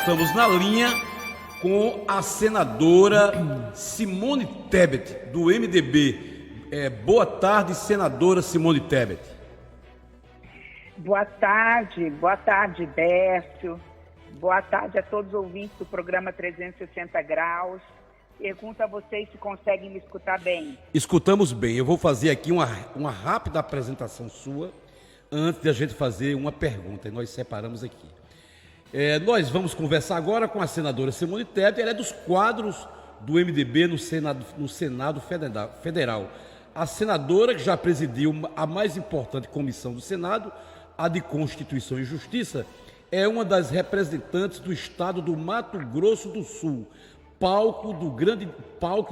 Estamos na linha com a senadora Simone Tebet, do MDB. Boa tarde, senadora Simone Tebet. Boa tarde, Décio. Boa tarde a todos os ouvintes do programa 360 Graus. Pergunto a vocês se conseguem me escutar bem. Escutamos bem. Eu vou fazer aqui uma rápida apresentação sua, antes de a gente fazer uma pergunta, e nós separamos aqui. Nós vamos conversar agora com a senadora Simone Tebet. Ela é dos quadros do MDB no Senado Federal. A senadora que já presidiu a mais importante comissão do Senado, a de Constituição e Justiça, é uma das representantes do estado do Mato Grosso do Sul, palco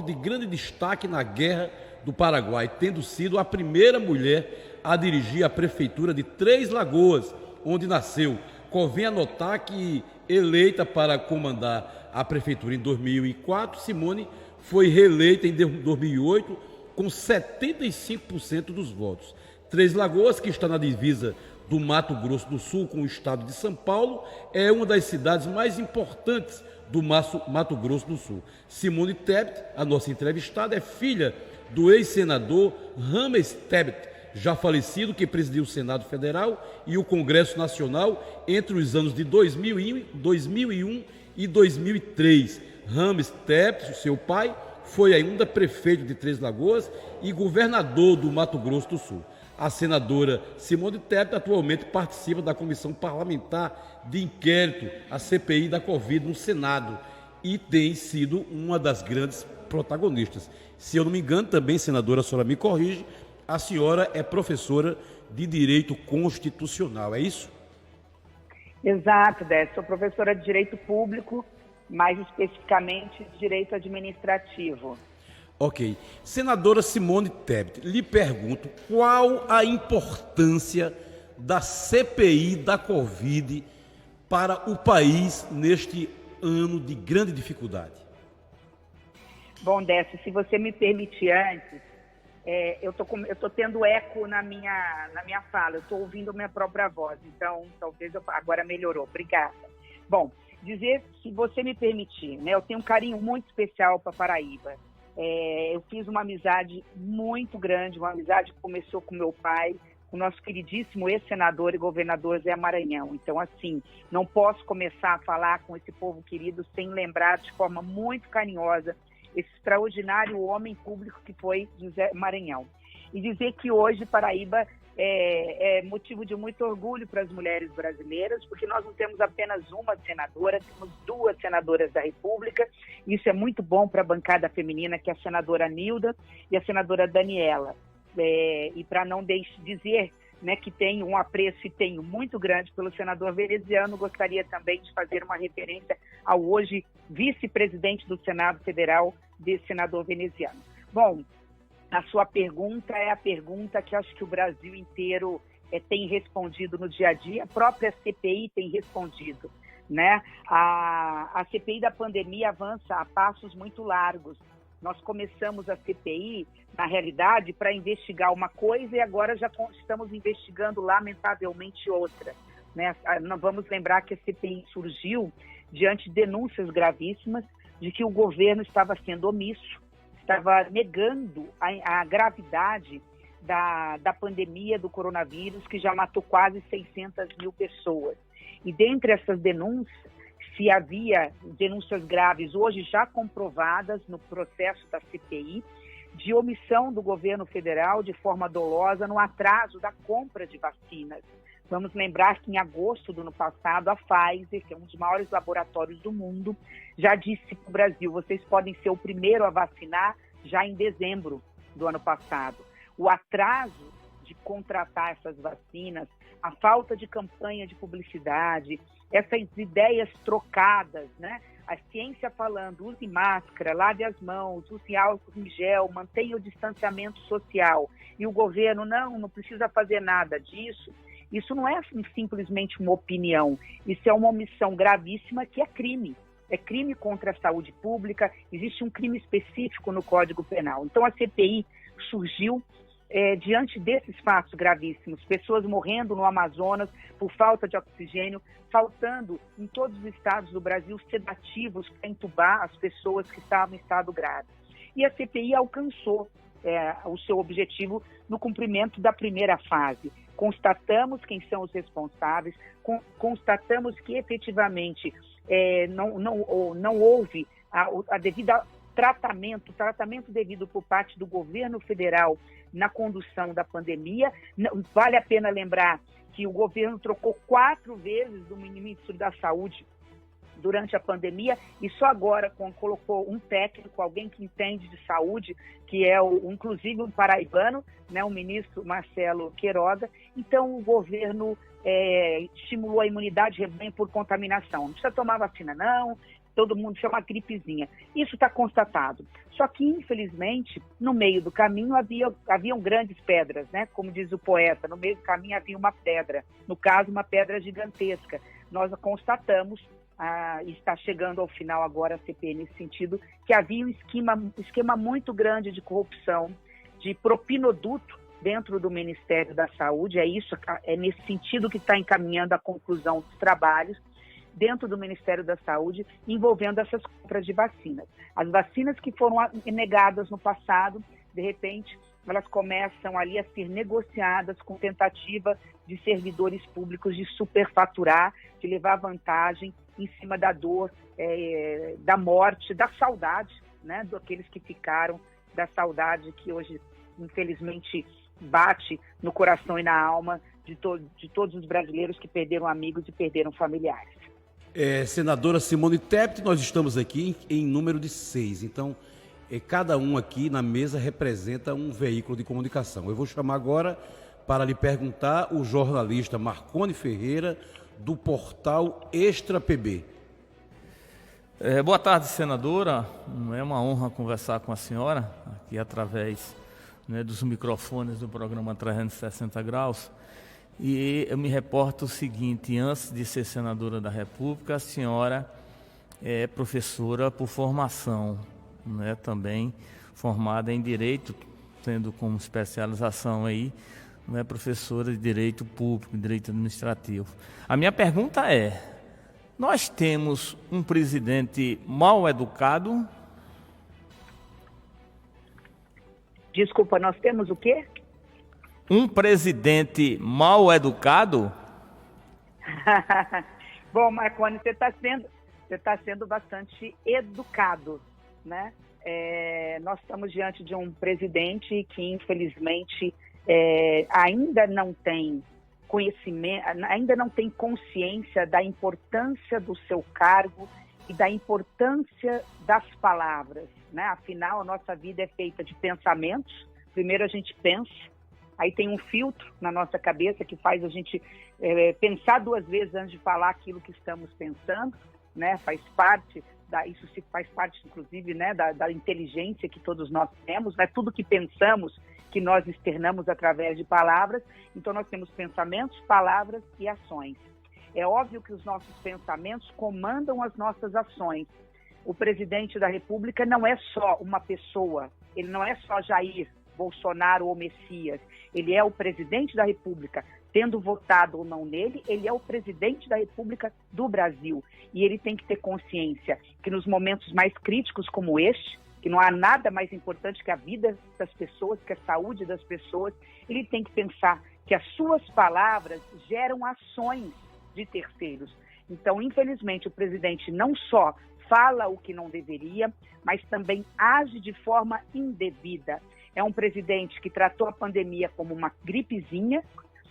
de grande destaque na Guerra do Paraguai, tendo sido a primeira mulher a dirigir a prefeitura de Três Lagoas, onde nasceu. Convém anotar que, eleita para comandar a prefeitura em 2004, Simone foi reeleita em 2008 com 75% dos votos. Três Lagoas, que está na divisa do Mato Grosso do Sul com o estado de São Paulo, é uma das cidades mais importantes do Mato Grosso do Sul. Simone Tebet, a nossa entrevistada, é filha do ex-senador Rames Tebet, já falecido, que presidiu o Senado Federal e o Congresso Nacional entre os anos de 2001 e 2003. Rames Tebet, seu pai, foi ainda prefeito de Três Lagoas e governador do Mato Grosso do Sul. A senadora Simone Tebet atualmente participa da Comissão Parlamentar de Inquérito, a CPI da Covid, no Senado, e tem sido uma das grandes protagonistas. Se eu não me engano, também, senadora, a senhora me corrige, a senhora é professora de Direito Constitucional, é isso? Exato, Décio. Sou professora de Direito Público, mais especificamente de Direito Administrativo. Ok. Senadora Simone Tebet, lhe pergunto qual a importância da CPI da Covid para o país neste ano de grande dificuldade. Bom, Décio, se você me permitir antes, eu tô tendo eco na minha fala, eu estou ouvindo a minha própria voz, então talvez agora melhorou. Obrigada. Bom, dizer, se você me permitir, né, eu tenho um carinho muito especial para Paraíba. Eu fiz uma amizade muito grande, uma amizade que começou com meu pai, com o nosso queridíssimo ex-senador e governador Zé Maranhão. Então, assim, não posso começar a falar com esse povo querido sem lembrar de forma muito carinhosa esse extraordinário homem público que foi José Maranhão. E dizer que hoje Paraíba é motivo de muito orgulho para as mulheres brasileiras, porque nós não temos apenas uma senadora, temos duas senadoras da República. Isso é muito bom para a bancada feminina, que é a senadora Nilda e a senadora Daniela. E para não dizer, né, que tenho um apreço e tenho muito grande pelo senador veneziano, gostaria também de fazer uma referência ao hoje vice-presidente do Senado Federal, senador veneziano. Bom, a sua pergunta é a pergunta que acho que o Brasil inteiro tem respondido no dia a dia, a própria CPI tem respondido, né? A CPI da pandemia avança a passos muito largos. Nós começamos a CPI, na realidade, para investigar uma coisa e agora já estamos investigando, lamentavelmente, outra, né? Nós vamos lembrar que a CPI surgiu diante de denúncias gravíssimas de que o governo estava sendo omisso, estava negando a gravidade da pandemia do coronavírus, que já matou quase 600 mil pessoas. E dentre essas denúncias, se havia denúncias graves, hoje já comprovadas no processo da CPI, de omissão do governo federal de forma dolosa no atraso da compra de vacinas. Vamos lembrar que em agosto do ano passado, a Pfizer, que é um dos maiores laboratórios do mundo, já disse para o Brasil: vocês podem ser o primeiro a vacinar já em dezembro do ano passado. O atraso de contratar essas vacinas, a falta de campanha de publicidade, essas ideias trocadas, né? A ciência falando, use máscara, lave as mãos, use álcool em gel, mantenha o distanciamento social. E o governo, não precisa fazer nada disso. Isso não é simplesmente uma opinião, isso é uma omissão gravíssima que é crime. É crime contra a saúde pública, existe um crime específico no Código Penal. Então a CPI surgiu diante desses fatos gravíssimos, pessoas morrendo no Amazonas por falta de oxigênio, faltando em todos os estados do Brasil sedativos para entubar as pessoas que estavam em estado grave. E a CPI alcançou o seu objetivo no cumprimento da primeira fase. Constatamos quem são os responsáveis, constatamos que efetivamente não houve a devida tratamento devido por parte do governo federal na condução da pandemia. Vale a pena lembrar que o governo trocou 4 vezes do ministro da Saúde durante a pandemia e só agora colocou um técnico, alguém que entende de saúde, que é inclusive um paraibano, né, o ministro Marcelo Queiroga. Então o governo estimulou a imunidade de rebanho por contaminação. Não precisa tomar vacina não, todo mundo chama gripezinha. Isso está constatado. Só que, infelizmente, no meio do caminho haviam grandes pedras, né? Como diz o poeta, no meio do caminho havia uma pedra, no caso, uma pedra gigantesca. Nós constatamos, e está chegando ao final agora a CPI nesse sentido, que havia um esquema muito grande de corrupção, de propinoduto dentro do Ministério da Saúde. É nesse sentido que está encaminhando a conclusão dos trabalhos dentro do Ministério da Saúde, envolvendo essas compras de vacinas. As vacinas que foram negadas no passado, de repente, elas começam ali a ser negociadas com tentativa de servidores públicos de superfaturar, de levar vantagem em cima da dor, da morte, da saudade, né, daqueles que ficaram, da saudade que hoje, infelizmente, bate no coração e na alma de todos os brasileiros que perderam amigos e perderam familiares. Senadora Simone Tebet, nós estamos aqui em número de 6, então cada um aqui na mesa representa um veículo de comunicação. Eu vou chamar agora para lhe perguntar o jornalista Marconi Ferreira, do portal Extra PB. Boa tarde, senadora. É uma honra conversar com a senhora aqui através, né, dos microfones do programa 360 Graus. E eu me reporto o seguinte: antes de ser senadora da República, a senhora é professora por formação, né, também formada em Direito, tendo como especialização aí, né, professora de Direito Público, Direito Administrativo. A minha pergunta é: nós temos um presidente mal educado? Desculpa, nós temos o quê? Um presidente mal educado? Bom, Marconi, você está sendo bastante educado, né? Nós estamos diante de um presidente que, infelizmente, ainda não tem conhecimento, ainda não tem consciência da importância do seu cargo e da importância das palavras, né? Afinal, a nossa vida é feita de pensamentos. Primeiro a gente pensa, aí tem um filtro na nossa cabeça que faz a gente pensar 2 vezes antes de falar aquilo que estamos pensando, né? Isso faz parte, inclusive, né, da inteligência que todos nós temos, né? Tudo que pensamos, que nós externamos através de palavras. Então nós temos pensamentos, palavras e ações. É óbvio que os nossos pensamentos comandam as nossas ações. O presidente da República não é só uma pessoa, ele não é só Jair Bolsonaro ou Messias, ele é o presidente da República. Tendo votado ou não nele, ele é o presidente da República do Brasil. E ele tem que ter consciência que nos momentos mais críticos como este, que não há nada mais importante que a vida das pessoas, que a saúde das pessoas, ele tem que pensar que as suas palavras geram ações de terceiros. Então, infelizmente, o presidente não só fala o que não deveria, mas também age de forma indevida. É um presidente que tratou a pandemia como uma gripezinha.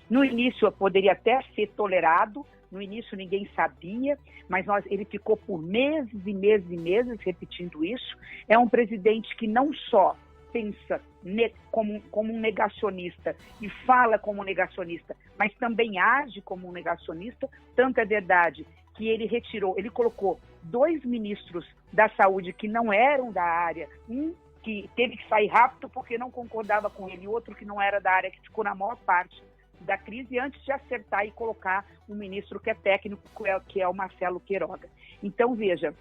No início poderia até ser tolerado, no início ninguém sabia, mas ele ficou por meses e meses e meses repetindo isso. É um presidente que não só pensa como um negacionista e fala como um negacionista, mas também age como um negacionista. Tanto é verdade que ele colocou 2 ministros da saúde que não eram da área, um que teve que sair rápido porque não concordava com ele, e outro que não era da área, que ficou na maior parte da crise, antes de acertar e colocar um ministro que é técnico, que é o Marcelo Queiroga. Então, veja,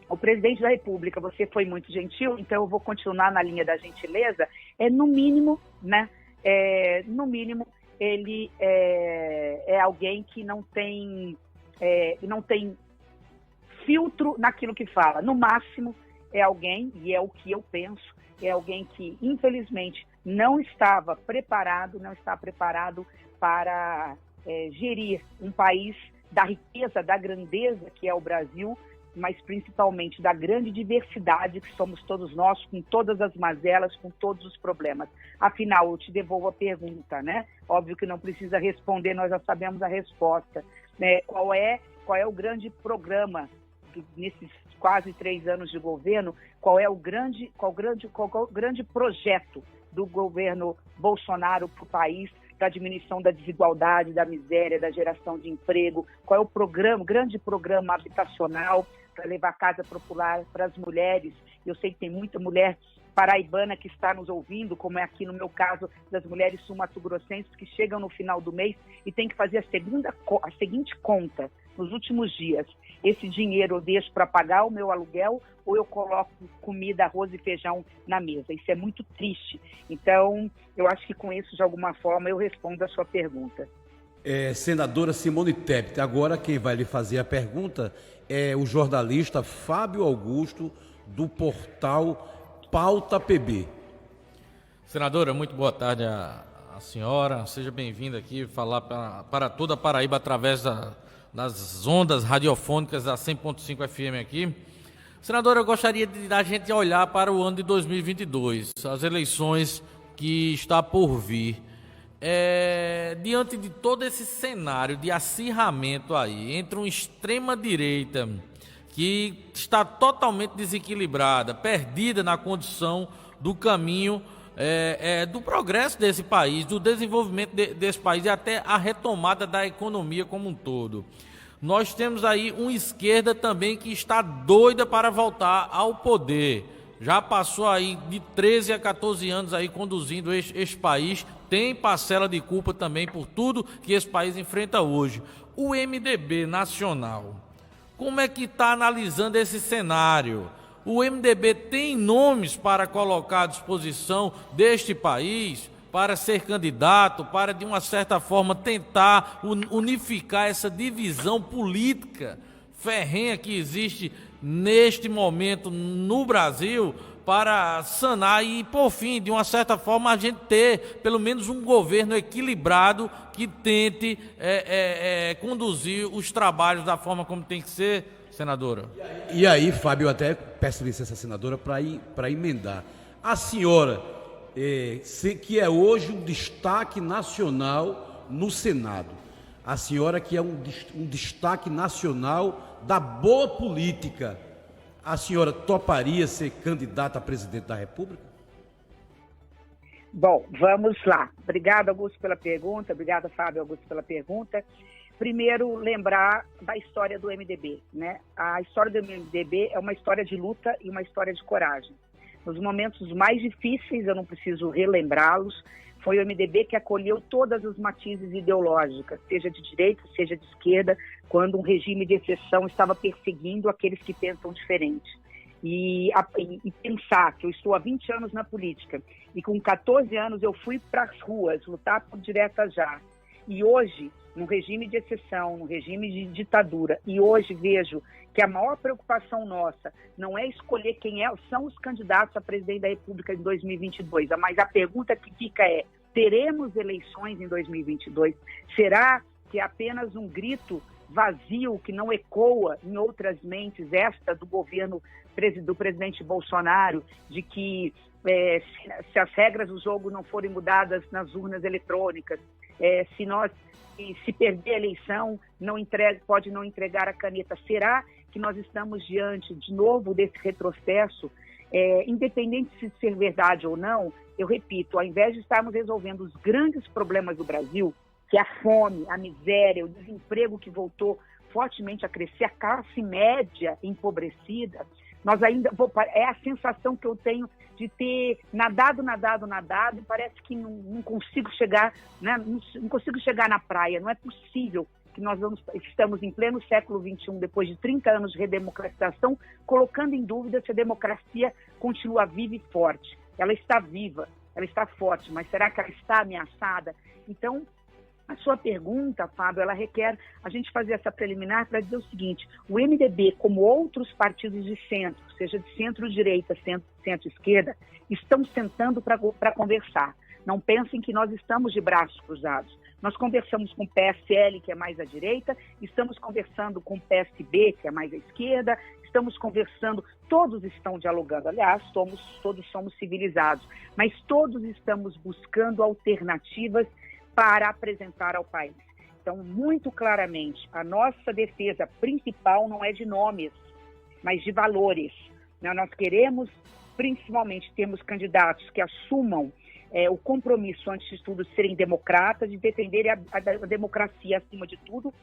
o presidente da República, você foi muito gentil, então eu vou continuar na linha da gentileza, no mínimo, né, no mínimo, ele é alguém que não tem filtro naquilo que fala. No máximo, é alguém, e é o que eu penso, é alguém que, infelizmente, não está preparado para gerir um país da riqueza, da grandeza que é o Brasil, mas principalmente da grande diversidade que somos todos nós, com todas as mazelas, com todos os problemas. Afinal, eu te devolvo a pergunta, né? Óbvio que não precisa responder, nós já sabemos a resposta. Qual é o grande programa nesses quase 3 anos de governo? Qual é o grande projeto do governo Bolsonaro para o país, da diminuição da desigualdade, da miséria, da geração de emprego? Qual é o grande programa habitacional para levar casa popular para as mulheres? Eu sei que tem muita mulher paraibana que está nos ouvindo, como é aqui no meu caso das mulheres sul-mato-grossenses que chegam no final do mês e tem que fazer a seguinte conta nos últimos dias: esse dinheiro eu deixo para pagar o meu aluguel ou eu coloco comida, arroz e feijão na mesa? Isso é muito triste. Então, eu acho que com isso, de alguma forma, eu respondo a sua pergunta. Senadora Simone Tebet, agora quem vai lhe fazer a pergunta é o jornalista Fábio Augusto, do portal Pauta PB. Senadora, muito boa tarde a senhora. Seja bem-vinda aqui falar para toda a Paraíba através das ondas radiofônicas da 100.5 FM aqui. Senadora, eu gostaria de a gente olhar para o ano de 2022, as eleições que está por vir. Diante de todo esse cenário de acirramento aí entre uma extrema-direita que está totalmente desequilibrada, perdida na condição do caminho do progresso desse país, do desenvolvimento desse país e até a retomada da economia como um todo. Nós temos aí uma esquerda também que está doida para voltar ao poder. Já passou aí de 13 a 14 anos aí conduzindo este país, tem parcela de culpa também por tudo que esse país enfrenta hoje. O MDB nacional, como é que está analisando esse cenário? O MDB tem nomes para colocar à disposição deste país, para ser candidato, para de uma certa forma tentar unificar essa divisão política ferrenha que existe neste momento no Brasil, para sanar e, por fim, de uma certa forma, a gente ter pelo menos um governo equilibrado que tente conduzir os trabalhos da forma como tem que ser, senadora? E aí, Fábio, eu até peço licença, senadora, para emendar. A senhora, que é hoje um destaque nacional no Senado, a senhora que é um destaque nacional da boa política, a senhora toparia ser candidata a presidente da República? Bom, vamos lá. Obrigada, Augusto, pela pergunta. Obrigada, Fábio Augusto, pela pergunta. Primeiro, lembrar da história do MDB, né? A história do MDB é uma história de luta e uma história de coragem. Nos momentos mais difíceis, eu não preciso relembrá-los, foi o MDB que acolheu todas as matizes ideológicas, seja de direita, seja de esquerda, quando um regime de exceção estava perseguindo aqueles que pensam diferente. E pensar que eu estou há 20 anos na política e com 14 anos eu fui para as ruas lutar por direta já. E hoje, num regime de exceção, num regime de ditadura, e hoje vejo que a maior preocupação nossa não é escolher quem são os candidatos a presidente da República em 2022, mas a pergunta que fica é: teremos eleições em 2022? Será que é apenas um grito vazio que não ecoa em outras mentes, esta do governo do presidente Bolsonaro, de que se as regras do jogo não forem mudadas nas urnas eletrônicas, se perder a eleição, pode não entregar a caneta? Será que nós estamos diante, de novo, desse retrocesso? Independente de ser verdade ou não, eu repito, ao invés de estarmos resolvendo os grandes problemas do Brasil, que é a fome, a miséria, o desemprego que voltou fortemente a crescer, a classe média empobrecida, é a sensação que eu tenho de ter nadado, e parece que não consigo chegar, né? Não consigo chegar na praia. Não é possível que nós estamos em pleno século XXI, depois de 30 anos de redemocratização, colocando em dúvida se a democracia continua viva e forte. Ela está viva, ela está forte, mas será que ela está ameaçada? Então, a sua pergunta, Fábio, ela requer a gente fazer essa preliminar para dizer o seguinte: o MDB, como outros partidos de centro, seja de centro-direita, centro-esquerda, estão sentando para conversar. Não pensem que nós estamos de braços cruzados. Nós conversamos com o PSL, que é mais à direita, estamos conversando com o PSB, que é mais à esquerda, estamos conversando, todos estão dialogando. Aliás, todos somos civilizados, mas todos estamos buscando alternativas para apresentar ao país. Então, muito claramente, a nossa defesa principal não é de nomes, mas de valores. Nós queremos, principalmente, termos candidatos que assumam o compromisso, antes de tudo, de serem democratas, de defenderem a democracia acima de tudo.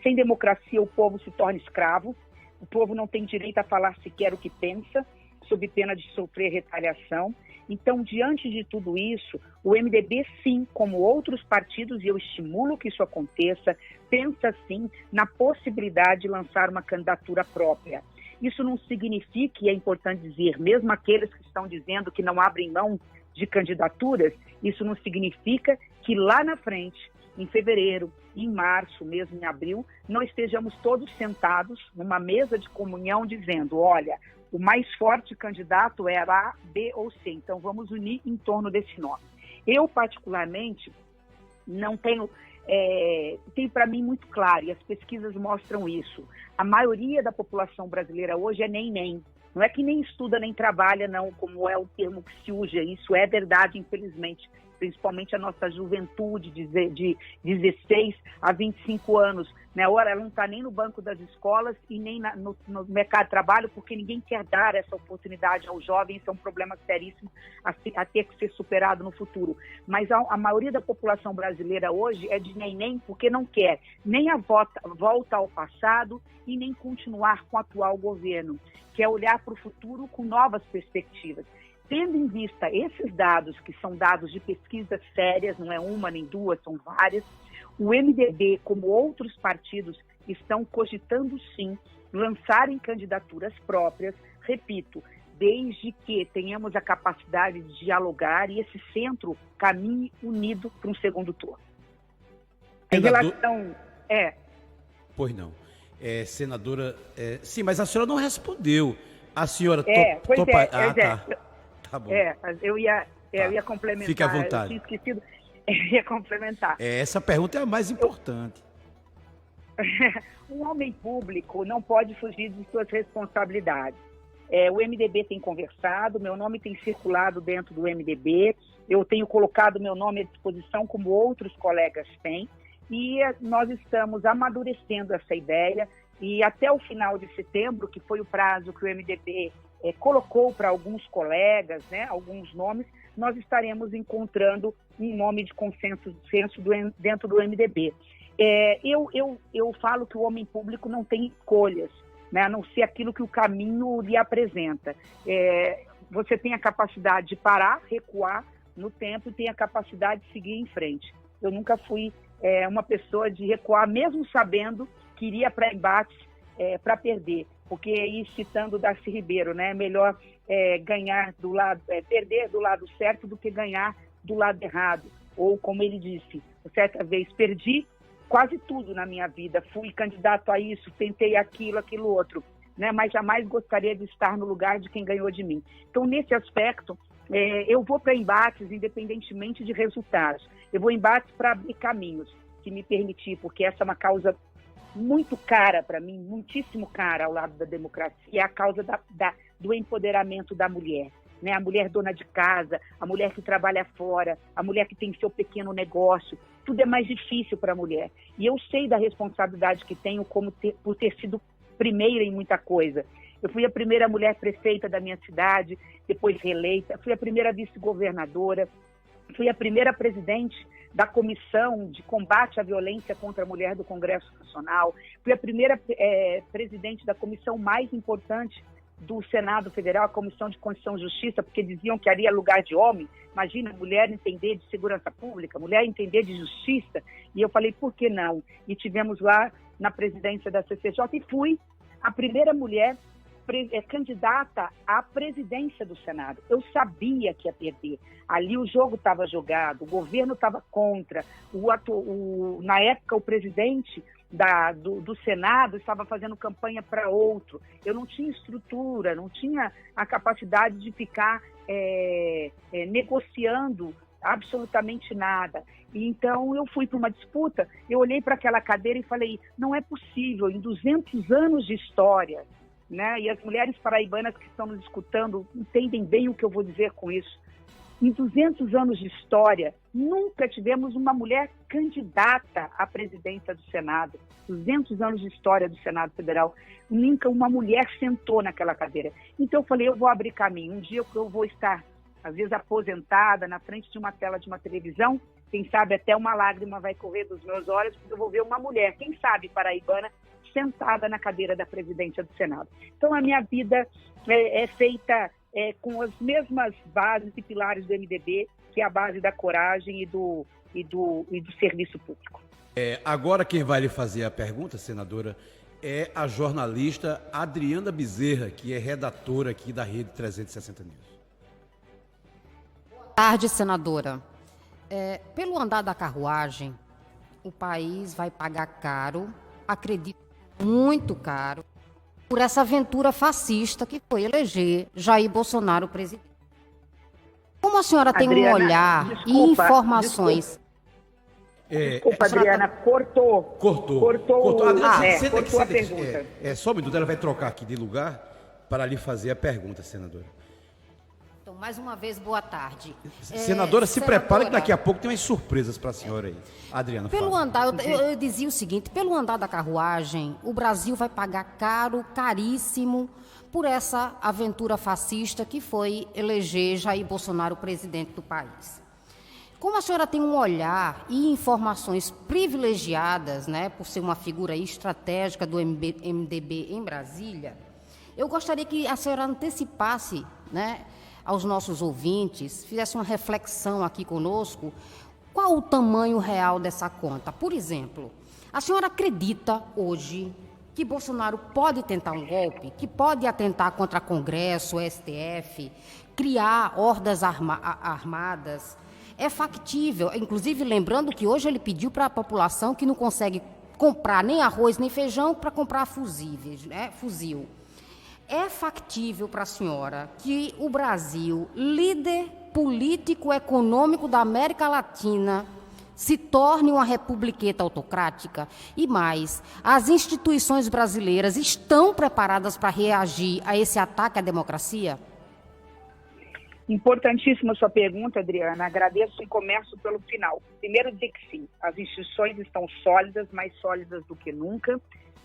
Sem democracia, o povo se torna escravo, o povo não tem direito a falar sequer o que pensa, sob pena de sofrer retaliação. Então, diante de tudo isso, o MDB, sim, como outros partidos, e eu estimulo que isso aconteça, pensa, sim, na possibilidade de lançar uma candidatura própria. Isso não significa, e é importante dizer, mesmo aqueles que estão dizendo que não abrem mão de candidaturas, isso não significa que lá na frente, em fevereiro, em março, mesmo em abril, não estejamos todos sentados numa mesa de comunhão dizendo, olha, o mais forte candidato é A, B ou C, então vamos unir em torno desse nome. Eu, particularmente, não tenho para mim muito claro, e as pesquisas mostram isso, a maioria da população brasileira hoje é nem. Não é que nem estuda nem trabalha, não, como é o termo que se usa. Isso é verdade, infelizmente. Principalmente a nossa juventude de 16 a 25 anos. Ora, ela não está nem no banco das escolas e nem no mercado de trabalho, porque ninguém quer dar essa oportunidade aos jovens. Isso é um problema seríssimo a ter que ser superado no futuro. Mas a maioria da população brasileira hoje é de nem, porque não quer nem a volta ao passado e nem continuar com o atual governo. Quer olhar para o futuro com novas perspectivas. Tendo em vista esses dados, que são dados de pesquisas sérias, não é uma nem duas, são várias, o MDB, como outros partidos, estão cogitando, sim, lançarem candidaturas próprias, repito, desde que tenhamos a capacidade de dialogar e esse centro caminhe unido para um segundo turno. Em relação... Pois não. Senadora... sim, mas a senhora não respondeu. A senhora... Tá bom. Eu ia complementar. Fique à vontade. Eu tinha esquecido. Eu ia complementar. Essa pergunta é a mais importante. Um homem público não pode fugir de suas responsabilidades. O MDB tem conversado, meu nome tem circulado dentro do MDB, eu tenho colocado meu nome à disposição, como outros colegas têm, e nós estamos amadurecendo essa ideia, e até o final de setembro, que foi o prazo que o MDB colocou para alguns colegas, alguns nomes, nós estaremos encontrando um nome de consenso dentro do MDB. Eu falo que o homem público não tem escolhas, a não ser aquilo que o caminho lhe apresenta. Você tem a capacidade de parar, recuar no tempo e tem a capacidade de seguir em frente. Eu nunca fui uma pessoa de recuar, mesmo sabendo que iria para embates para perder. Porque aí, citando Darcy Ribeiro, melhor ganhar perder do lado certo do que ganhar do lado errado. Ou, como ele disse, certa vez, perdi quase tudo na minha vida, fui candidato a isso, tentei aquilo outro, mas jamais gostaria de estar no lugar de quem ganhou de mim. Então, nesse aspecto, eu vou para embates independentemente de resultados. Eu vou em embates para abrir caminhos, que me permitir, porque essa é uma causa muito cara para mim, muitíssimo cara ao lado da democracia, é a causa do empoderamento da mulher. A mulher dona de casa, a mulher que trabalha fora, a mulher que tem seu pequeno negócio, tudo é mais difícil para a mulher. E eu sei da responsabilidade que tenho por ter sido primeira em muita coisa. Eu fui a primeira mulher prefeita da minha cidade, depois reeleita, fui a primeira vice-governadora, fui a primeira presidente da Comissão de Combate à Violência contra a Mulher do Congresso Nacional, fui a primeira presidente da comissão mais importante do Senado Federal, a Comissão de Constituição e Justiça, porque diziam que ali é lugar de homem. Imagina, mulher entender de segurança pública, mulher entender de justiça. E eu falei, por que não? E tivemos lá na presidência da CCJ e fui a primeira mulher candidata à presidência do Senado. Eu sabia que ia perder. Ali o jogo estava jogado, o governo estava contra. Na época, o presidente do Senado estava fazendo campanha para outro. Eu não tinha estrutura, não tinha a capacidade de ficar negociando absolutamente nada. E então eu fui para uma disputa, eu olhei para aquela cadeira e falei, não é possível, em 200 anos de história, né? E as mulheres paraibanas que estão nos escutando entendem bem o que eu vou dizer com isso. Em 200 anos de história, nunca tivemos uma mulher candidata à presidência do Senado. 200 anos de história do Senado Federal, nunca uma mulher sentou naquela cadeira. Então eu falei, eu vou abrir caminho. Um dia eu vou estar, às vezes, aposentada, na frente de uma tela de uma televisão, quem sabe até uma lágrima vai correr dos meus olhos, porque eu vou ver uma mulher, quem sabe paraibana, sentada na cadeira da presidência do Senado. Então a minha vida é feita com as mesmas bases e pilares do MDB, que é a base da coragem e do serviço público. Agora quem vai lhe fazer a pergunta, senadora, é a jornalista Adriana Bezerra, que é redatora aqui da Rede 360 News. Boa tarde, senadora. Pelo andar da carruagem, o país vai pagar caro, acredito, muito caro, por essa aventura fascista que foi eleger Jair Bolsonaro presidente. Como a senhora tem um olhar e informações... Desculpa, Adriana, cortou. Cortou. Cortou Senta a pergunta. Só um minuto, ela vai trocar aqui de lugar para lhe fazer a pergunta, senadora. Então, mais uma vez, boa tarde. Senadora, se prepare que daqui a pouco tem umas surpresas para a senhora aí. Adriana, pelo fala. andar, eu dizia o seguinte, pelo andar da carruagem, o Brasil vai pagar caro, caríssimo, por essa aventura fascista que foi eleger Jair Bolsonaro presidente do país. Como a senhora tem um olhar e informações privilegiadas, né, por ser uma figura estratégica do MDB em Brasília, eu gostaria que a senhora antecipasse, né, aos nossos ouvintes, fizesse uma reflexão aqui conosco, qual o tamanho real dessa conta? Por exemplo, a senhora acredita hoje que Bolsonaro pode tentar um golpe, que pode atentar contra Congresso, STF, criar hordas armadas? É factível, inclusive lembrando que hoje ele pediu para a população que não consegue comprar nem arroz nem feijão para comprar fuzil. É factível para a senhora que o Brasil, líder político econômico da América Latina, se torne uma republiqueta autocrática? E mais, as instituições brasileiras estão preparadas para reagir a esse ataque à democracia? Importantíssima sua pergunta, Adriana. Agradeço e começo pelo final. Primeiro, dizer que sim, as instituições estão sólidas, mais sólidas do que nunca.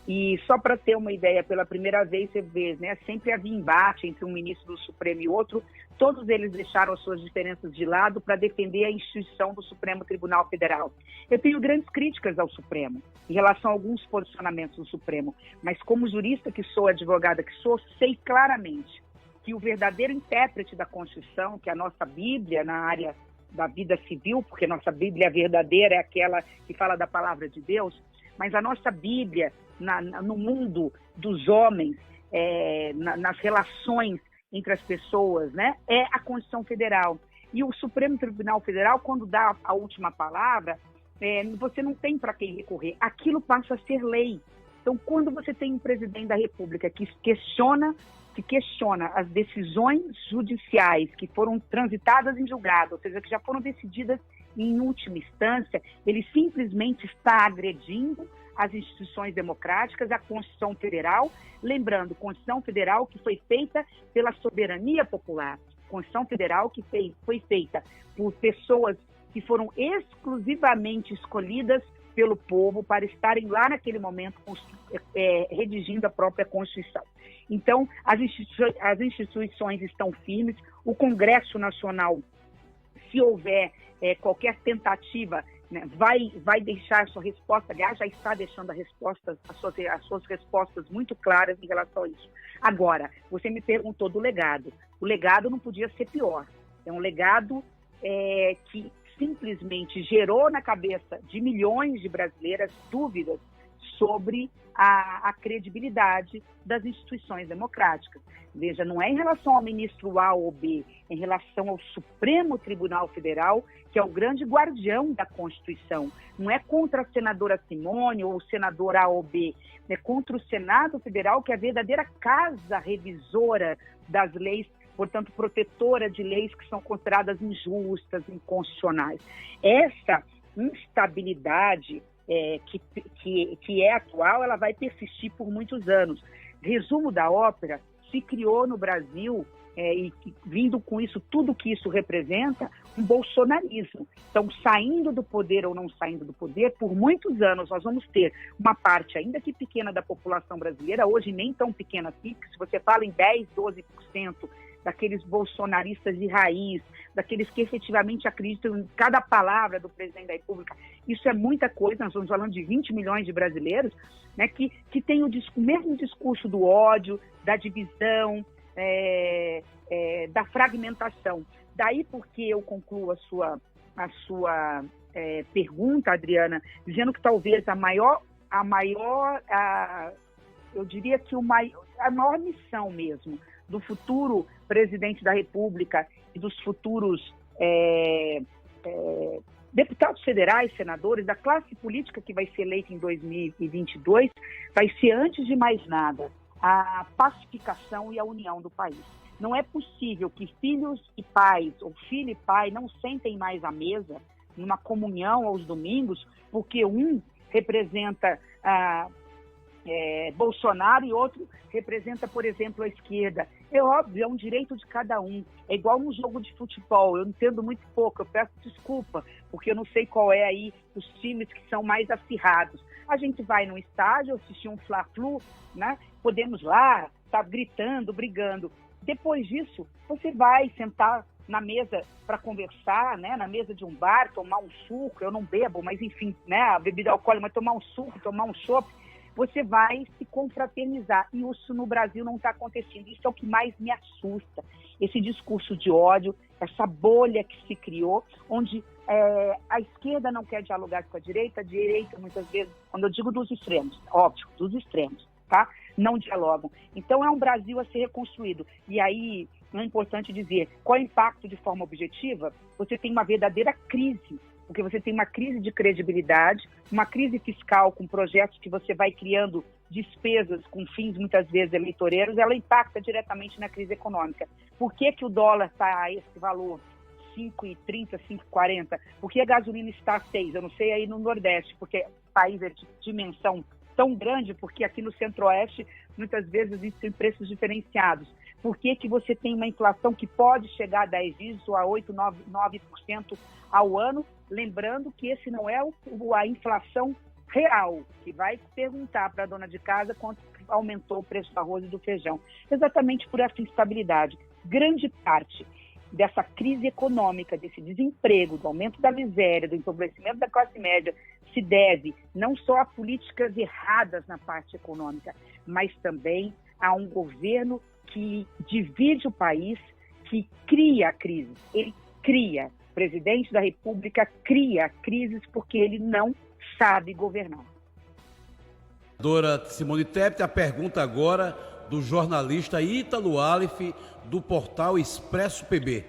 E só para ter uma ideia, pela primeira vez, você vê, né, sempre havia embate entre um ministro do Supremo e outro. Todos eles deixaram as suas diferenças de lado para defender a instituição do Supremo Tribunal Federal. Eu tenho grandes críticas ao Supremo, em relação a alguns posicionamentos do Supremo, mas como jurista que sou, advogada que sou, sei claramente que o verdadeiro intérprete da Constituição, que é a nossa Bíblia na área da vida civil, porque nossa Bíblia verdadeira é aquela que fala da palavra de Deus, mas a nossa Bíblia no mundo dos homens, nas relações entre as pessoas, né, é a Constituição Federal. E o Supremo Tribunal Federal, quando dá a última palavra, você não tem para quem recorrer. Aquilo passa a ser lei. Então, quando você tem um presidente da República que questiona as decisões judiciais que foram transitadas em julgado, ou seja, que já foram decididas em última instância, ele simplesmente está agredindo as instituições democráticas, a Constituição Federal, lembrando, Constituição Federal que foi feita pela soberania popular, Constituição Federal que foi feita por pessoas que foram exclusivamente escolhidas pelo povo para estarem lá naquele momento redigindo a própria Constituição. Então, as instituições estão firmes, o Congresso Nacional, se houver qualquer tentativa, né, vai deixar a sua resposta, aliás, já está deixando as suas respostas muito claras em relação a isso. Agora, você me perguntou do legado. O legado não podia ser pior. É um legado que simplesmente gerou na cabeça de milhões de brasileiras dúvidas sobre a credibilidade das instituições democráticas. Veja, não é em relação ao ministro A ou B, é em relação ao Supremo Tribunal Federal, que é o grande guardião da Constituição. Não é contra a senadora Simone ou o senador A ou B, é contra o Senado Federal, que é a verdadeira casa revisora das leis, portanto, protetora de leis que são consideradas injustas, inconstitucionais. Essa instabilidade que é atual, ela vai persistir por muitos anos. Resumo da ópera, se criou no Brasil, e vindo com isso, tudo que isso representa, um bolsonarismo. Então, saindo do poder ou não saindo do poder, por muitos anos nós vamos ter uma parte, ainda que pequena, da população brasileira, hoje nem tão pequena assim, porque se você fala em 10, 12% daqueles bolsonaristas de raiz, daqueles que efetivamente acreditam em cada palavra do presidente da República, isso é muita coisa, nós estamos falando de 20 milhões de brasileiros, né, que tem o mesmo discurso do ódio, da divisão, da fragmentação. Daí porque eu concluo a sua pergunta, Adriana, dizendo que talvez eu diria que a maior missão mesmo do futuro presidente da República e dos futuros deputados federais, senadores, da classe política que vai ser eleita em 2022, vai ser, antes de mais nada, a pacificação e a união do país. Não é possível que filhos e pais, ou filho e pai, não sentem mais à mesa, numa comunhão aos domingos, porque um representa Bolsonaro e outro representa, por exemplo, a esquerda. É óbvio, é um direito de cada um. É igual num jogo de futebol. Eu entendo muito pouco, eu peço desculpa, porque eu não sei qual é aí os times que são mais acirrados. A gente vai num estádio, assistir um Fla-Flu, né? Podemos lá estar gritando, brigando. Depois disso, você vai sentar na mesa para conversar, né? Na mesa de um bar, tomar um suco. Eu não bebo, mas enfim, né? A bebida alcoólica, mas tomar um suco, tomar um chopp. Você vai se confraternizar. E isso no Brasil não está acontecendo. Isso é o que mais me assusta. Esse discurso de ódio, essa bolha que se criou, onde a esquerda não quer dialogar com a direita muitas vezes, quando eu digo dos extremos, óbvio, dos extremos, tá? Não dialogam. Então é um Brasil a ser reconstruído. E aí é importante dizer, qual é o impacto de forma objetiva? Você tem uma verdadeira crise, porque você tem uma crise de credibilidade, uma crise fiscal com projetos que você vai criando despesas com fins muitas vezes eleitoreiros, ela impacta diretamente na crise econômica. Por que o dólar está a esse valor? 5,30, 5,40? Por que a gasolina está a 6? Eu não sei aí no Nordeste, porque o país é de dimensão tão grande, porque aqui no Centro-Oeste muitas vezes existem preços diferenciados. Por que você tem uma inflação que pode chegar a 10 dígitos ou a 8, 9% ao ano? Lembrando que esse não é a inflação real, que vai perguntar para a dona de casa quanto aumentou o preço do arroz e do feijão. Exatamente por essa instabilidade. Grande parte dessa crise econômica, desse desemprego, do aumento da miséria, do empobrecimento da classe média, se deve não só a políticas erradas na parte econômica, mas também a um governo que divide o país, que cria a crise. Ele cria. O presidente da República cria crises porque ele não sabe governar. Doutora Simone Tebet, a pergunta agora do jornalista Ítalo Aleph, do portal Expresso PB.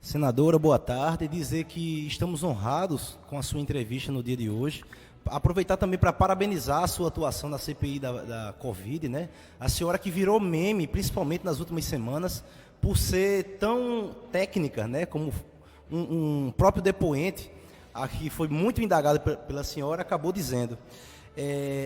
Senadora, boa tarde. Dizer que estamos honrados com a sua entrevista no dia de hoje. Aproveitar também para parabenizar a sua atuação na CPI da Covid, né? A senhora que virou meme, principalmente nas últimas semanas, por ser tão técnica, né? Como um próprio depoente, que foi muito indagado pela senhora, acabou dizendo.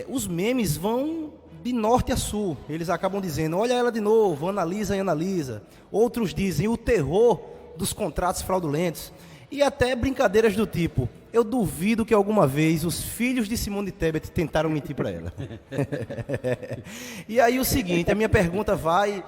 Os memes vão de norte a sul. Eles acabam dizendo, olha ela de novo, analisa e analisa. Outros dizem, o terror dos contratos fraudulentos. E até brincadeiras do tipo, eu duvido que alguma vez os filhos de Simone Tebet tentaram mentir para ela. E aí o seguinte, a minha pergunta vai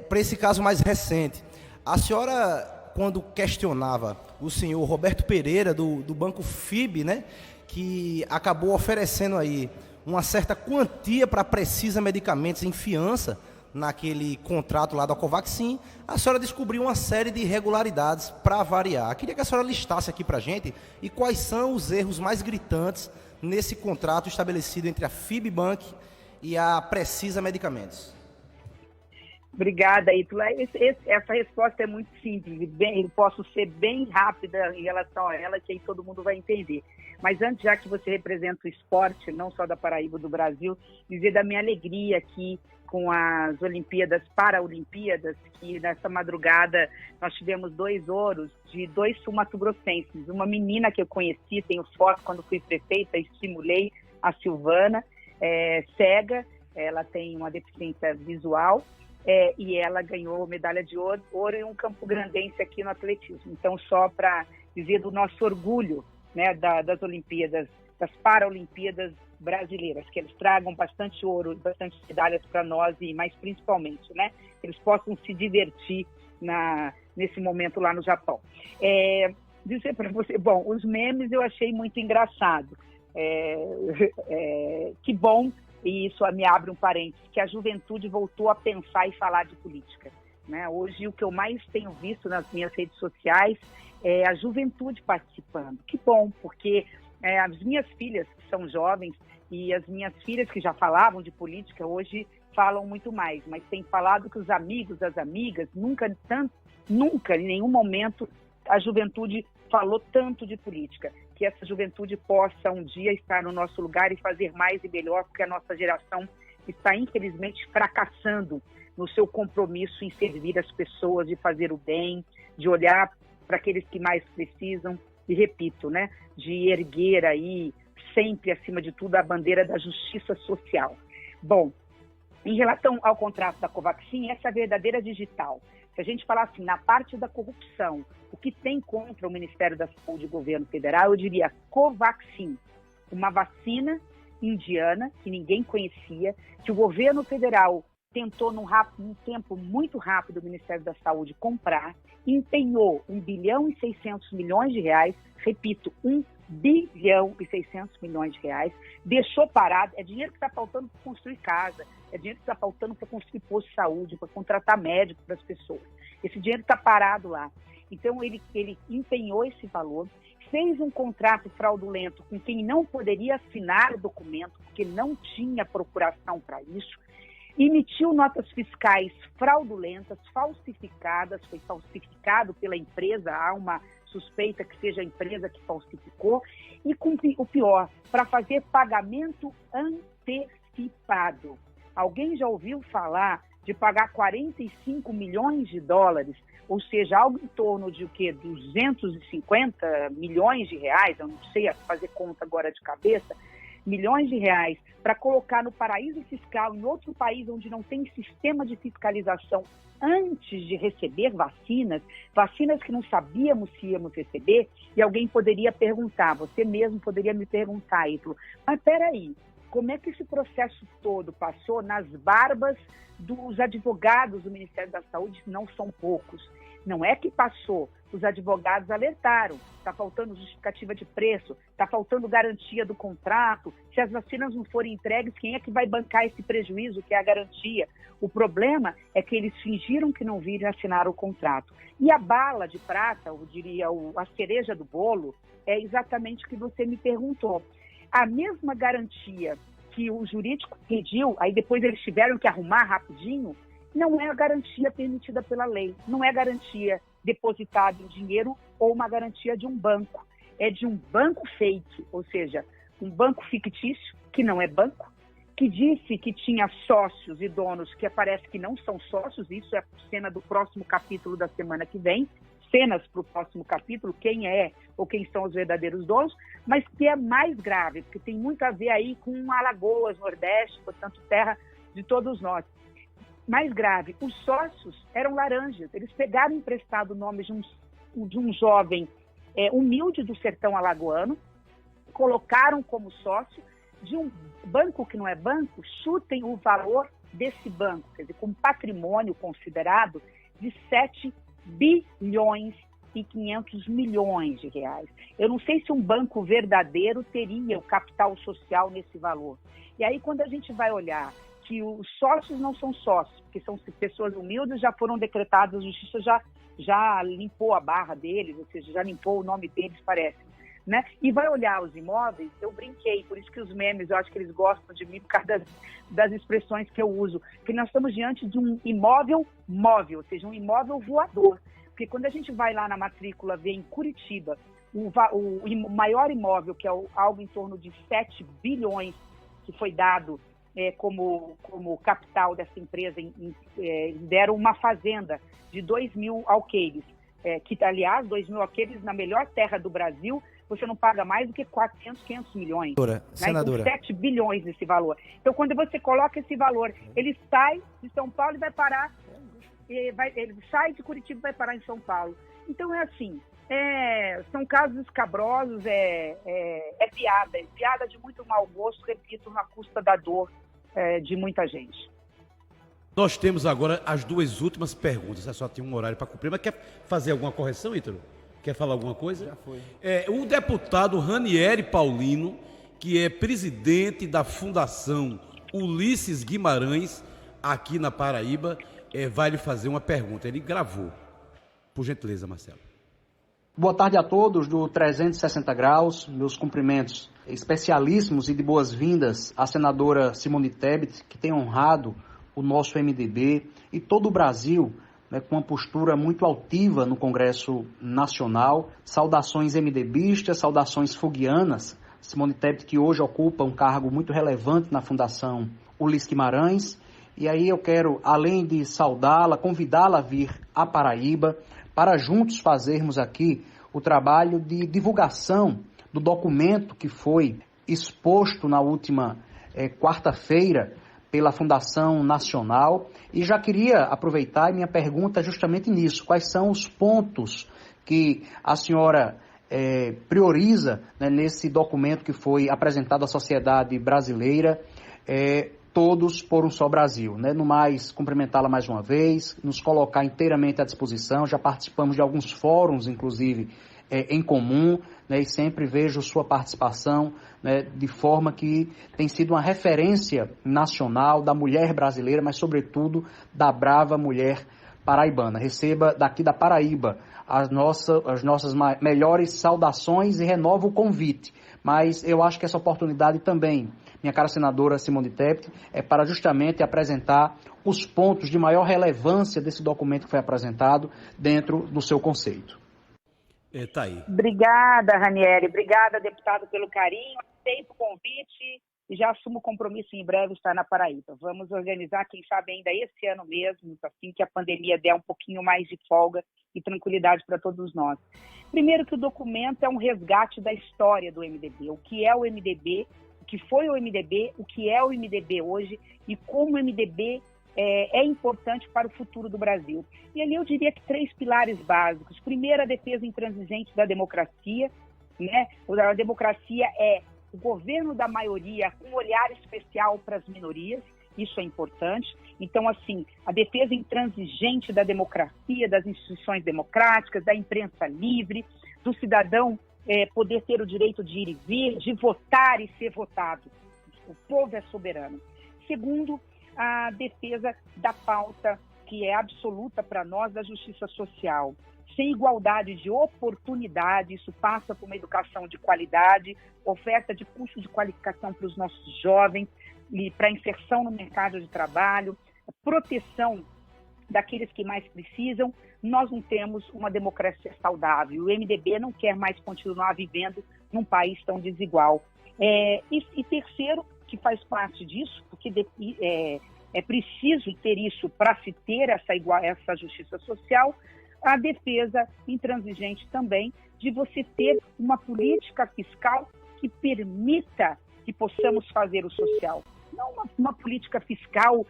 para esse caso mais recente. A senhora, quando questionava o senhor Roberto Pereira, do Banco FIB, né, que acabou oferecendo aí uma certa quantia para Precisa Medicamentos em fiança, naquele contrato lá da Covaxin, a senhora descobriu uma série de irregularidades para variar. Queria que a senhora listasse aqui para a gente e quais são os erros mais gritantes nesse contrato estabelecido entre a FIBBank e a Precisa Medicamentos? Obrigada, Ítalo. Essa resposta é muito simples, eu posso ser bem rápida em relação a ela, que aí todo mundo vai entender. Mas antes, já que você representa o esporte, não só da Paraíba, do Brasil, dizer da minha alegria aqui com as Paralimpíadas, que nessa madrugada nós tivemos 2 ouros de 2 sul-mato-grossenses. Uma menina que eu conheci, tenho foto quando fui prefeita, estimulei, a Silvana, cega, ela tem uma deficiência visual, e ela ganhou medalha de ouro em um campograndense aqui no atletismo. Então, só para dizer do nosso orgulho, né, das Olimpíadas, das Paralimpíadas brasileiras, que eles tragam bastante ouro, bastante medalhas para nós e mais principalmente, né, que eles possam se divertir nesse momento lá no Japão. Dizer para você, bom, os memes eu achei muito engraçado. Que bom. E isso me abre um parênteses, que a juventude voltou a pensar e falar de política, né? Hoje, o que eu mais tenho visto nas minhas redes sociais é a juventude participando. Que bom, porque as minhas filhas, que são jovens, e as minhas filhas que já falavam de política, hoje falam muito mais, mas têm falado que os amigos, as amigas, nunca, em nenhum momento, a juventude falou tanto de política. Que essa juventude possa um dia estar no nosso lugar e fazer mais e melhor, porque a nossa geração está, infelizmente, fracassando no seu compromisso em servir as pessoas, de fazer o bem, de olhar para aqueles que mais precisam e, repito, né, de erguer aí, sempre acima de tudo, a bandeira da justiça social. Bom, em relação ao contrato da Covaxin, essa é a verdadeira digital. Se a gente falar assim, na parte da corrupção, o que tem contra o Ministério da Saúde e o governo federal, eu diria Covaxin, uma vacina indiana que ninguém conhecia, que o governo federal tentou num tempo muito rápido o Ministério da Saúde comprar, empenhou 1 bilhão e 600 milhões de reais, repito, 1 bilhão e 600 milhões de reais, deixou parado, é dinheiro que está faltando para construir casa, é dinheiro que está faltando para construir posto de saúde, para contratar médico para as pessoas. Esse dinheiro está parado lá. Então, ele empenhou esse valor, fez um contrato fraudulento com quem não poderia assinar o documento, porque não tinha procuração para isso, emitiu notas fiscais fraudulentas, falsificadas, foi falsificado pela empresa, há uma suspeita que seja a empresa que falsificou, e o pior, para fazer pagamento antecipado. Alguém já ouviu falar de pagar 45 milhões de dólares, ou seja, algo em torno de 250 milhões de reais, eu não sei fazer conta agora de cabeça, milhões de reais, para colocar no paraíso fiscal, em outro país onde não tem sistema de fiscalização, antes de receber vacinas que não sabíamos se íamos receber, e alguém poderia perguntar, você mesmo poderia me perguntar, Ítalo, mas peraí, como é que esse processo todo passou nas barbas dos advogados do Ministério da Saúde, que não são poucos? Não é que passou, os advogados alertaram, está faltando justificativa de preço, está faltando garantia do contrato, se as vacinas não forem entregues, quem é que vai bancar esse prejuízo, que é a garantia? O problema é que eles fingiram que não viram e assinaram o contrato. E a bala de prata, eu diria a cereja do bolo, é exatamente o que você me perguntou. A mesma garantia que o jurídico pediu, aí depois eles tiveram que arrumar rapidinho, não é a garantia permitida pela lei, não é garantia depositada em dinheiro ou uma garantia de um banco. É de um banco fake, ou seja, um banco fictício, que não é banco, que disse que tinha sócios e donos que parece que não são sócios, isso é a cena do próximo capítulo da semana que vem, cenas para o próximo capítulo, quem é ou quem são os verdadeiros donos, mas que é mais grave, porque tem muito a ver aí com Alagoas, Nordeste, portanto, terra de todos nós. Mais grave, os sócios eram laranjas, eles pegaram emprestado o nome de um jovem humilde do sertão alagoano, colocaram como sócio de um banco que não é banco, chutem o valor desse banco, quer dizer, com patrimônio considerado de 7 bilhões e 500 milhões de reais. Eu não sei se um banco verdadeiro teria o capital social nesse valor. E aí, quando a gente vai olhar que os sócios não são sócios, porque são pessoas humildes, já foram decretadas, a justiça já limpou a barra deles, ou seja, já limpou o nome deles, parece. né? E vai olhar os imóveis, eu brinquei, por isso que os memes, eu acho que eles gostam de mim por causa das expressões que eu uso, que nós estamos diante de um imóvel móvel, ou seja, um imóvel voador. Porque quando a gente vai lá na matrícula ver em Curitiba, o maior imóvel, que é algo em torno de 7 bilhões, que foi dado como capital dessa empresa, deram uma fazenda de 2.000 alqueires, que, aliás, 2.000 alqueires na melhor terra do Brasil, você não paga mais do que 400, 500 milhões. Senadora. Então, 7 bilhões esse valor. Então, quando você coloca esse valor, ele sai de São Paulo e vai parar, ele sai de Curitiba e vai parar em São Paulo. Então, é assim, são casos escabrosos, piada de muito mau gosto, repito, na custa da dor de muita gente. Nós temos agora as duas últimas perguntas. Você só tem um horário para cumprir, mas quer fazer alguma correção, Ítalo? Quer falar alguma coisa? Já foi. O deputado Ranieri Paulino, que é presidente da Fundação Ulisses Guimarães, aqui na Paraíba, vai lhe fazer uma pergunta. Ele gravou. Por gentileza, Marcelo. Boa tarde a todos do 360 Graus, meus cumprimentos especialíssimos e de boas-vindas à senadora Simone Tebet, que tem honrado o nosso MDB e todo o Brasil, né, com uma postura muito altiva no Congresso Nacional. Saudações MDBistas, saudações foguianas. Simone Tebet, que hoje ocupa um cargo muito relevante na Fundação Ulisses Guimarães. E aí eu quero, além de saudá-la, convidá-la a vir à Paraíba para juntos fazermos aqui o trabalho de divulgação do documento que foi exposto na última quarta-feira pela Fundação Nacional. E já queria aproveitar minha pergunta justamente nisso. Quais são os pontos que a senhora prioriza, né, nesse documento que foi apresentado à sociedade brasileira, Todos por um Só Brasil, né? No mais, cumprimentá-la mais uma vez, nos colocar inteiramente à disposição. Já participamos de alguns fóruns, inclusive, em comum, né? E sempre vejo sua participação, né, de forma que tem sido uma referência nacional da mulher brasileira, mas, sobretudo, da brava mulher paraibana. Receba daqui da Paraíba as nossas melhores saudações e renovo o convite. Mas eu acho que essa oportunidade também, minha cara senadora Simone Tebet, é para justamente apresentar os pontos de maior relevância desse documento que foi apresentado dentro do seu conceito. Tá aí. Obrigada, Ranieri. Obrigada, deputado, pelo carinho. Aceito o convite e já assumo o compromisso em breve estar na Paraíba. Vamos organizar, quem sabe ainda esse ano mesmo, assim que a pandemia der um pouquinho mais de folga e tranquilidade para todos nós. Primeiro que o documento é um resgate da história do MDB. O que é o MDB, o que foi o MDB, o que é o MDB hoje e como o MDB é importante para o futuro do Brasil. E ali eu diria que 3 pilares básicos. Primeiro, a defesa intransigente da democracia, né? A democracia é o governo da maioria com um olhar especial para as minorias, isso é importante. Então, assim, a defesa intransigente da democracia, das instituições democráticas, da imprensa livre, do cidadão poder ter o direito de ir e vir, de votar e ser votado. O povo é soberano. Segundo, a defesa da pauta, que é absoluta para nós, da justiça social. Sem igualdade de oportunidade, isso passa por uma educação de qualidade, oferta de curso de qualificação para os nossos jovens e para inserção no mercado de trabalho, proteção daqueles que mais precisam. Nós não temos uma democracia saudável. O MDB não quer mais continuar vivendo num país tão desigual. E terceiro, que faz parte disso, porque é preciso ter isso para se ter essa justiça social, a defesa intransigente também de você ter uma política fiscal que permita que possamos fazer o social. Não uma política fiscal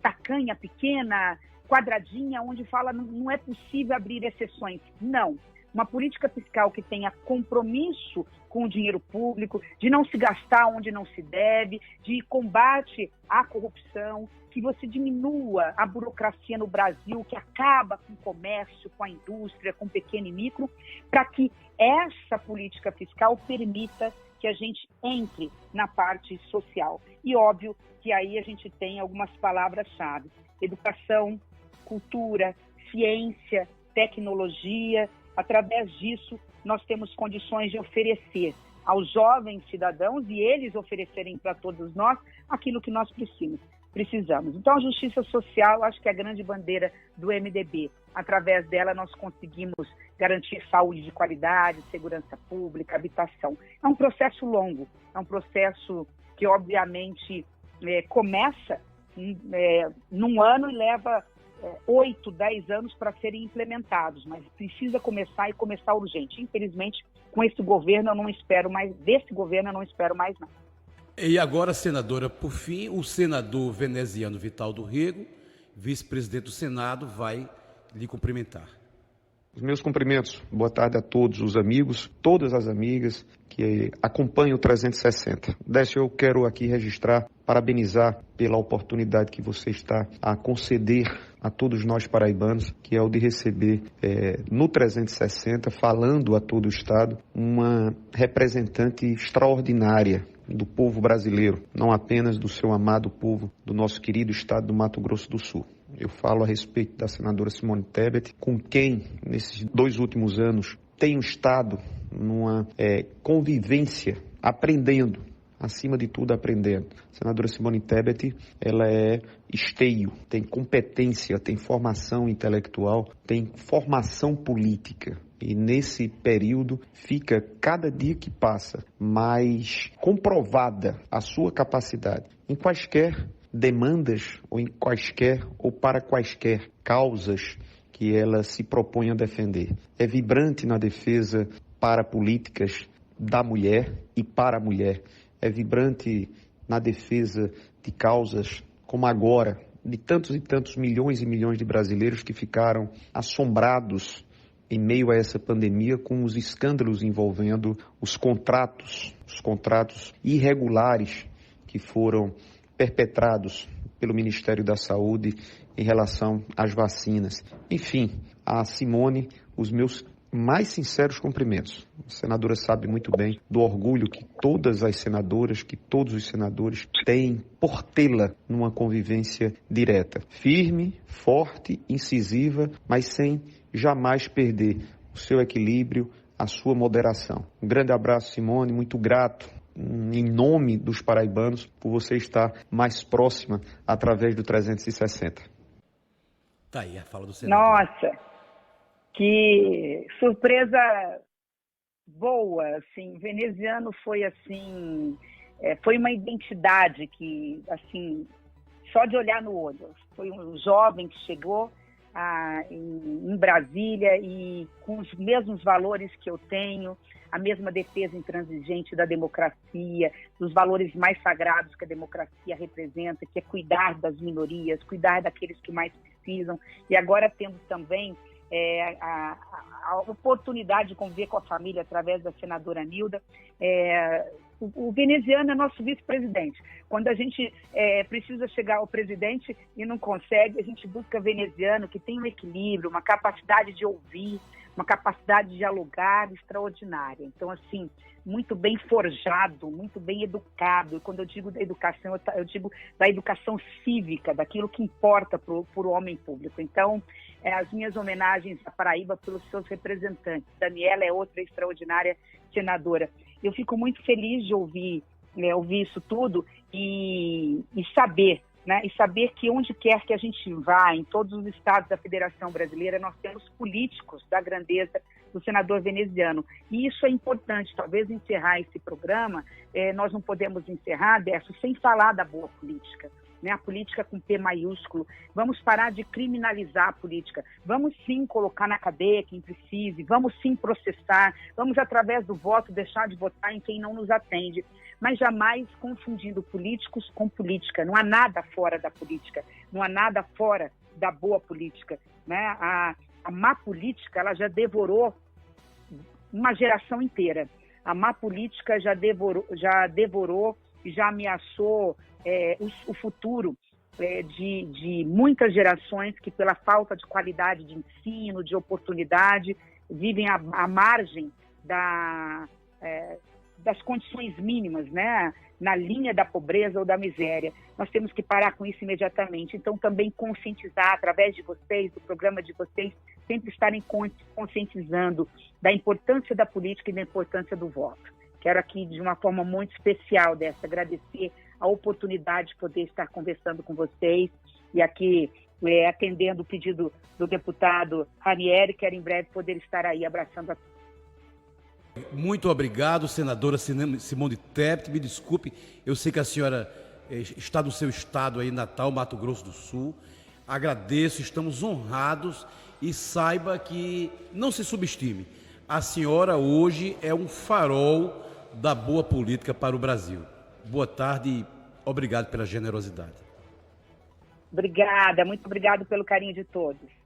tacanha, pequena, quadradinha, onde fala não é possível abrir exceções. Não. Uma política fiscal que tenha compromisso com o dinheiro público, de não se gastar onde não se deve, de combate à corrupção, que você diminua a burocracia no Brasil, que acaba com o comércio, com a indústria, com o pequeno e micro, para que essa política fiscal permita que a gente entre na parte social. E óbvio que aí a gente tem algumas palavras-chave: educação, cultura, ciência, tecnologia. Através disso, nós temos condições de oferecer aos jovens cidadãos e eles oferecerem para todos nós aquilo que nós precisamos. Então, a justiça social, acho que é a grande bandeira do MDB. Através dela, nós conseguimos garantir saúde de qualidade, segurança pública, habitação. É um processo longo, é um processo que, obviamente, começa num ano e leva 8, 10 anos para serem implementados, mas precisa começar e começar urgente. Infelizmente, com esse governo, eu não espero mais, desse governo eu não espero mais nada. E agora, senadora, por fim, o senador veneziano Vital do Rego, vice-presidente do Senado, vai lhe cumprimentar. Os meus cumprimentos, boa tarde a todos os amigos, todas as amigas que acompanham o 360. Décio, eu quero aqui registrar, parabenizar pela oportunidade que você está a conceder a todos nós paraibanos, que é o de receber no 360, falando a todo o Estado, uma representante extraordinária do povo brasileiro, não apenas do seu amado povo, do nosso querido Estado do Mato Grosso do Sul. Eu falo a respeito da senadora Simone Tebet, com quem, nesses 2 últimos anos, tenho estado numa convivência, aprendendo, acima de tudo aprendendo. A senadora Simone Tebet, ela é esteio, tem competência, tem formação intelectual, tem formação política. E nesse período fica, cada dia que passa, mais comprovada a sua capacidade em quaisquer demandas ou em quaisquer ou para quaisquer causas que ela se propõe a defender. É vibrante na defesa para políticas da mulher e para a mulher. É vibrante na defesa de causas como agora, de tantos e tantos milhões e milhões de brasileiros que ficaram assombrados em meio a essa pandemia com os escândalos envolvendo os contratos irregulares que foram perpetrados pelo Ministério da Saúde em relação às vacinas. Enfim, a Simone, os meus mais sinceros cumprimentos. A senadora sabe muito bem do orgulho que todas as senadoras, que todos os senadores têm por tê-la numa convivência direta. Firme, forte, incisiva, mas sem jamais perder o seu equilíbrio, a sua moderação. Um grande abraço, Simone, muito grato em nome dos paraibanos por você estar mais próxima através do 360. Tá aí a fala do senador. Nossa, que surpresa boa, assim, veneziano foi assim, foi uma identidade que, assim, só de olhar no olho, foi um jovem que chegou em Brasília e com os mesmos valores que eu tenho, a mesma defesa intransigente da democracia, dos valores mais sagrados que a democracia representa, que é cuidar das minorias, cuidar daqueles que mais precisam, e agora tendo também a oportunidade de conviver com a família através da senadora Nilda. O veneziano é nosso vice-presidente. Quando a gente precisa chegar ao presidente e não consegue, a gente busca veneziano que tem um equilíbrio, uma capacidade de ouvir, uma capacidade de dialogar extraordinária. Então, assim, muito bem forjado, muito bem educado. E quando eu digo da educação, eu digo da educação cívica, daquilo que importa para o homem público. Então, as minhas homenagens à Paraíba pelos seus representantes. Daniela é outra extraordinária senadora. Eu fico muito feliz de ouvir isso tudo e saber, né? E saber que onde quer que a gente vá, em todos os estados da Federação Brasileira, nós temos políticos da grandeza do senador veneziano. E isso é importante. Talvez encerrar esse programa, nós não podemos encerrar, Décio, sem falar da boa política. Né, a política com P maiúsculo. Vamos parar de criminalizar a política. Vamos sim colocar na cadeia quem precise, vamos sim processar, vamos através do voto deixar de votar em quem não nos atende, mas jamais confundindo políticos com política. Não há nada fora da política, não há nada fora da boa política. Né? A má política, ela já devorou uma geração inteira. A má política já devorou e já ameaçou o futuro de muitas gerações que, pela falta de qualidade de ensino, de oportunidade, vivem à margem das condições mínimas, né? Na linha da pobreza ou da miséria. Nós temos que parar com isso imediatamente. Então, também conscientizar, através de vocês, do programa de vocês, sempre estarem conscientizando da importância da política e da importância do voto. Quero aqui, de uma forma muito especial agradecer a oportunidade de poder estar conversando com vocês e aqui atendendo o pedido do deputado Ranieri, quero em breve poder estar aí abraçando a todos. Muito obrigado, senadora Simone Tebet. Me desculpe, eu sei que a senhora está no seu estado aí, Natal, Mato Grosso do Sul. Agradeço, estamos honrados e saiba que não se subestime. A senhora hoje é um farol da boa política para o Brasil. Boa tarde e obrigado pela generosidade. Obrigada, muito obrigado pelo carinho de todos.